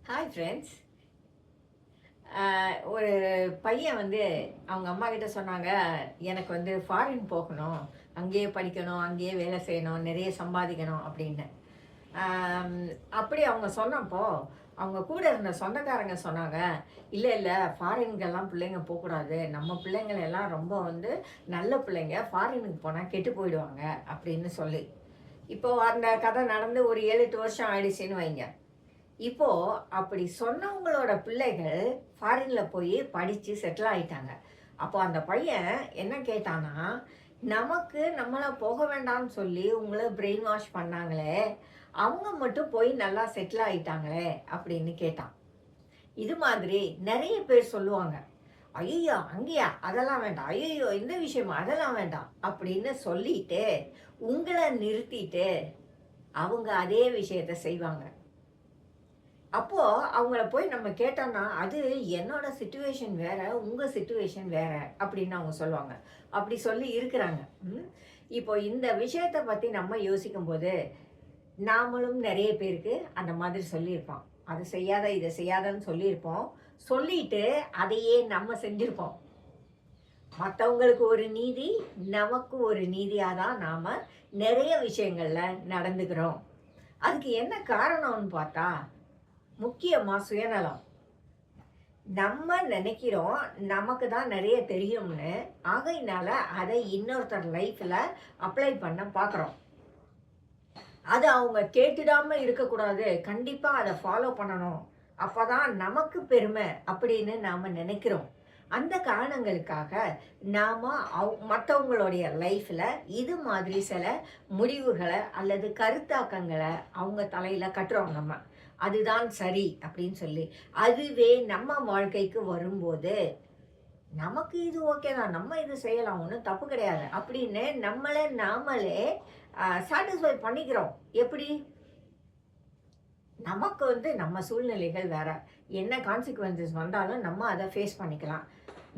Hi friends. ஒரு பையன் வந்து அவங்க அம்மா கிட்ட சொன்னாங்க, எனக்கு வந்து ஃபாரின் போகணும், அங்கேயே படிக்கணும், அங்கேயே வேலை செய்யணும், நிறைய சம்பாதிக்கணும் அப்படின்னு. ஆம், அப்படி அவங்க சொன்னப்போ அவங்க கூட இருந்த சொந்தக்காரங்க சொன்னாங்க, இல்லை இல்லை, ஃபாரின்கெல்லாம் பிள்ளைங்க போகக்கூடாது, நம்ம பிள்ளைங்கள எல்லாம் ரொம்ப வந்து நல்ல பிள்ளைங்க, ஃபாரினுக்கு போனால் கெட்டு போயிடுவாங்க அப்படின்னு சொல்லி. இப்போ அந்த கதை நடந்து ஒரு 7-8 வருஷம் ஆயிடுச்சுன்னு வைங்க. இப்போ அப்படி சொன்னவங்களோட பிள்ளைகள் ஃபாரின்ல போய் படிச்சு செட்டில் ஆயிட்டாங்க. அப்போ அந்த பையன் என்ன கேட்டானா, நமக்கு நம்மள போக வேண்டாம்னு சொல்லி உங்கள பிரெயின் வாஷ் பண்ணாங்களே, அவங்க மட்டும் போய் நல்லா செட்டில் ஆயிட்டாங்களே அப்படின்னு கேட்டான். இது மாதிரி நிறைய பேர் சொல்லுவாங்க. ஐயோ அங்கேயா, அதெல்லாம் வேண்டாம், ஐயோ இந்த விஷயமா, அதெல்லாம் வேண்டாம் அப்படின்னு சொல்லிட்டு உங்களை நிறுத்திட்டு அவங்க அதே விஷயத்த செய்வாங்க. அப்போ அவங்கள போய் நம்ம கேட்டோம்னா, அது என்னோட சிச்சுவேஷன் வேற, உங்க சிச்சுவேஷன் வேற அப்படின்னு அவங்க சொல்லுவாங்க. அப்படி சொல்லி இருக்கிறாங்க. இப்போ இந்த விஷயத்த பத்தி நம்ம யோசிக்கும்போது, நாமளும் நிறைய பேருக்கு அந்த மாதிரி சொல்லியிருப்போம். அது செய்யாத, இதை செய்யாதன்னு சொல்லியிருப்போம். சொல்லிட்டு அதையே நம்ம செஞ்சிருப்போம். மற்றவங்களுக்கு ஒரு நீதி, நமக்கு ஒரு நீதியா தான் நாம நிறைய விஷயங்கள்ல நடந்துக்கிறோம். அதுக்கு என்ன காரணம்னு பார்த்தா, முக்கியமா சுயநலம். நம்ம நினைக்கிறோம் நமக்கு தான் நிறைய தெரியும்னு, ஆகையினால அதை இன்னொருத்தர் லைஃப்ல அப்ளை பண்ண பார்க்குறோம். அது அவங்க கேட்டுடாம இருக்கக்கூடாது, கண்டிப்பா அதை ஃபாலோ பண்ணணும், அப்பதான் நமக்கு பெருமை அப்படின்னு நாம நினைக்கிறோம். அந்த காரணங்களுக்காக நாம மற்றவங்களுடைய லைஃப்ல இது மாதிரி சில முடிவுகளை அல்லது கருத்தாக்கங்களை அவங்க தலையில கட்டுறோம் நம்ம. அதுதான் சரி அப்படின்னு சொல்லி. அதுவே நம்ம வாழ்க்கைக்கு வரும்போது, நமக்கு இது ஓகே தான், நம்ம இது செய்யலாம், ஒன்றும் தப்பு கிடையாது அப்படின்னு நம்மளை நாமளே சாட்டிஸ்ஃபை பண்ணிக்கிறோம். எப்படி? நமக்கு வந்து நம்ம சூழ்நிலைகள் வேற, என்ன கான்சிக்வன்சஸ் வந்தாலும் நம்ம அதை ஃபேஸ் பண்ணிக்கலாம்.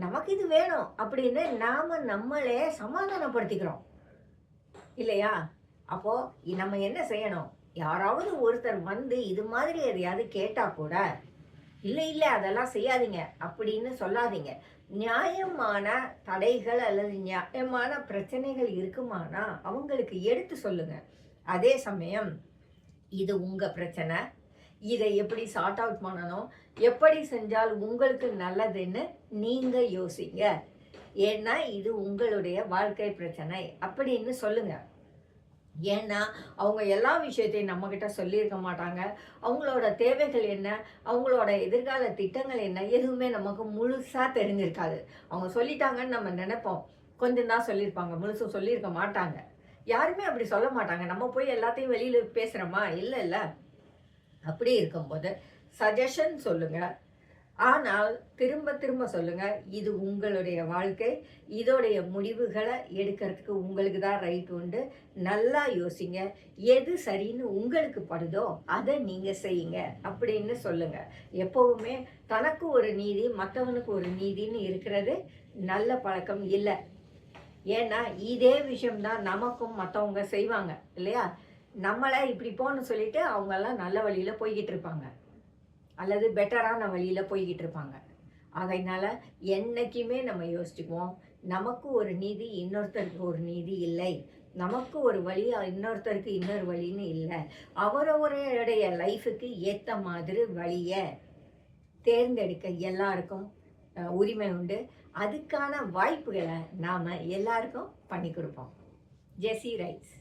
நமக்கு இது வேணும் அப்படின்னு நாம நம்மளே சமாதானப்படுத்திக்கிறோம் இல்லையா? அப்போ நம்ம என்ன செய்யணும்? யாராவது ஒருத்தர் வந்து இது மாதிரி எதையாவது கேட்டா கூட, இல்லை இல்லை அதெல்லாம் செய்யாதீங்க அப்படின்னு சொல்லாதீங்க. நியாயமான தடைகள் அல்லது நியாயமான பிரச்சனைகள் இருக்குமானா அவங்களுக்கு எடுத்து சொல்லுங்க. அதே சமயம் இது உங்க பிரச்சனை, இதை எப்படி சார்ட் அவுட் பண்ணணும், எப்படி செஞ்சால் உங்களுக்கு நல்லதுன்னு நீங்க யோசிங்க. ஏன்னா இது உங்களுடைய வாழ்க்கை பிரச்சனை அப்படின்னு சொல்லுங்க. ஏன்னா அவங்க எல்லா விஷயத்தையும் நம்மக்கிட்ட சொல்லியிருக்க மாட்டாங்க. அவங்களோட தேவைகள் என்ன, அவங்களோட எதிர்கால திட்டங்கள் என்ன, எதுவுமே நமக்கு முழுசாக தெரிஞ்சிருக்காது. அவங்க சொல்லிட்டாங்கன்னு நம்ம நினைப்போம், கொஞ்சம் தான் சொல்லியிருப்பாங்க, முழுசும் சொல்லியிருக்க மாட்டாங்க. யாருமே அப்படி சொல்ல மாட்டாங்க. நம்ம போய் எல்லாத்தையும் வெளியில் பேசுகிறோமா? இல்லை இல்லை. அப்படி இருக்கும்போது சஜஷன் சொல்லுங்க, ஆனால் திரும்ப திரும்ப சொல்லுங்க, இது உங்களுடைய வாழ்க்கை, இதோடைய முடிவுகளை எடுக்கிறதுக்கு உங்களுக்கு தான் ரைட் உண்டு. நல்லா யோசிங்க, எது சரின்னு உங்களுக்கு படுதோ அதை நீங்க செய்யுங்க அப்படின்னு சொல்லுங்க. எப்பவுமே தனக்கு ஒரு நீதி, மற்றவனுக்கு ஒரு நீதின்னு இருக்கிறது நல்ல பழக்கம் இல்லை. ஏன்னா இதே விஷயம்தான் நமக்கும் மற்றவங்க செய்வாங்க இல்லையா? நம்மளை இப்படி போன்னு சொல்லிட்டு அவங்கெல்லாம் நல்ல வழியில போய்கிட்டு இருப்பாங்க, அல்லது பெட்டரான வழியில் போய்கிட்டு இருப்பாங்க. ஆகையினால என்னைக்குமே நம்ம யோசிச்சுக்குவோம், நமக்கு ஒரு நீதி, இன்னொருத்தருக்கு ஒரு நீதி இல்லை. நமக்கு ஒரு வழி, இன்னொருத்தருக்கு இன்னொரு வழின்னு இல்லை. அவரவருடைய லைஃபுக்கு ஏற்ற மாதிரி வழியை தேர்ந்தெடுக்க எல்லாருக்கும் உரிமை உண்டு. அதுக்கான வாய்ப்புகளை நாம் எல்லாருக்கும் பண்ணி கொடுப்போம். ஜெஸி ரைட்ஸ்.